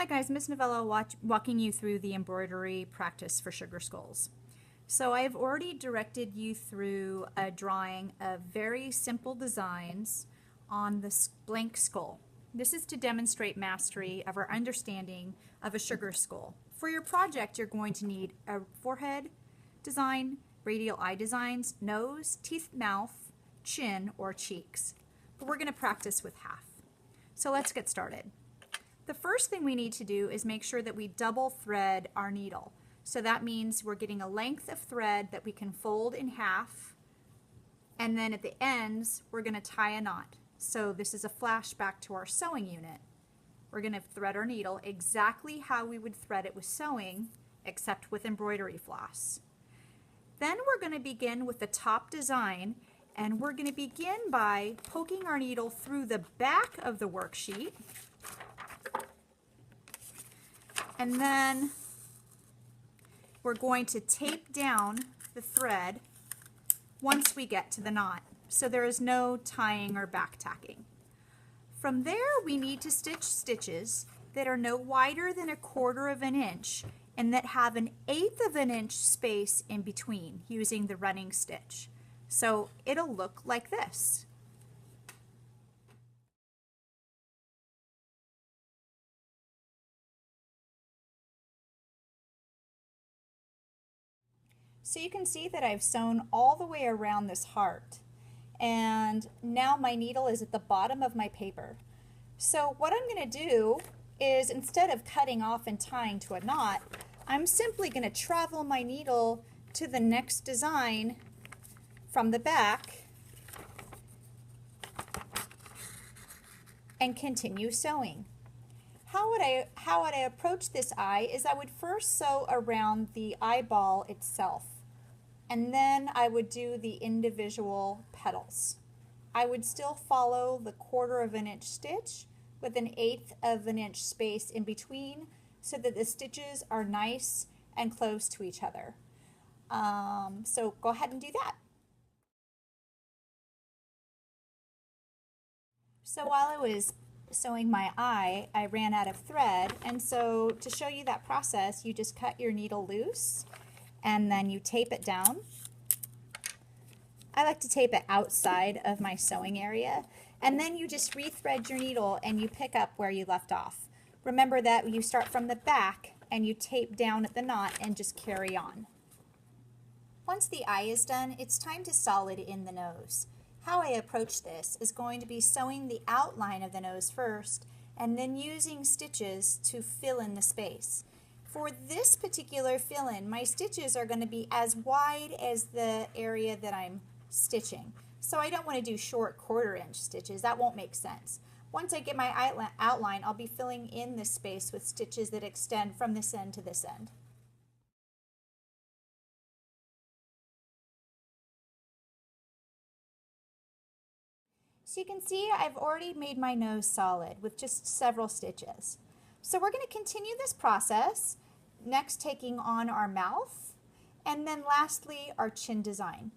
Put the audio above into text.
Hi guys, Miss Novella walking you through the embroidery practice for sugar skulls. So I've already directed you through a drawing of very simple designs on this blank skull. This is to demonstrate mastery of our understanding of a sugar skull. For your project, you're going to need a forehead design, radial eye designs, nose, teeth, mouth, chin, or cheeks. But we're going to practice with half. So let's get started. The first thing we need to do is make sure that we double thread our needle. So that means we're getting a length of thread that we can fold in half, and then at the ends we're going to tie a knot. So this is a flashback to our sewing unit. We're going to thread our needle exactly how we would thread it with sewing, except with embroidery floss. Then we're going to begin with the top design, and we're going to begin by poking our needle through the back of the worksheet. And then we're going to tape down the thread once we get to the knot, so there is no tying or back tacking. From there, we need to stitch stitches that are no wider than 1/4 of an inch and that have 1/8 of an inch space in between using the running stitch. So it'll look like this. So you can see that I've sewn all the way around this heart, and now my needle is at the bottom of my paper. So what I'm going to do is, instead of cutting off and tying to a knot, I'm simply going to travel my needle to the next design from the back and continue sewing. How would I approach this eye is I would first sew around the eyeball itself, and then I would do the individual petals. I would still follow the 1/4 of an inch stitch with 1/8 of an inch space in between so that the stitches are nice and close to each other. So go ahead and do that. So while I was sewing my eye, I ran out of thread, and so to show you that process, you just cut your needle loose and then you tape it down. I like to tape it outside of my sewing area, and then you just rethread your needle and you pick up where you left off. Remember that you start from the back and you tape down at the knot and just carry on. Once the eye is done, it's time to solid in the nose. How I approach this is going to be sewing the outline of the nose first and then using stitches to fill in the space. For this particular fill-in, my stitches are going to be as wide as the area that I'm stitching. So I don't want to do short 1/4 inch stitches. That won't make sense. Once I get my outline, I'll be filling in this space with stitches that extend from this end to this end. So you can see I've already made my nose solid with just several stitches. So we're going to continue this process, next taking on our mouth, and then lastly our chin design.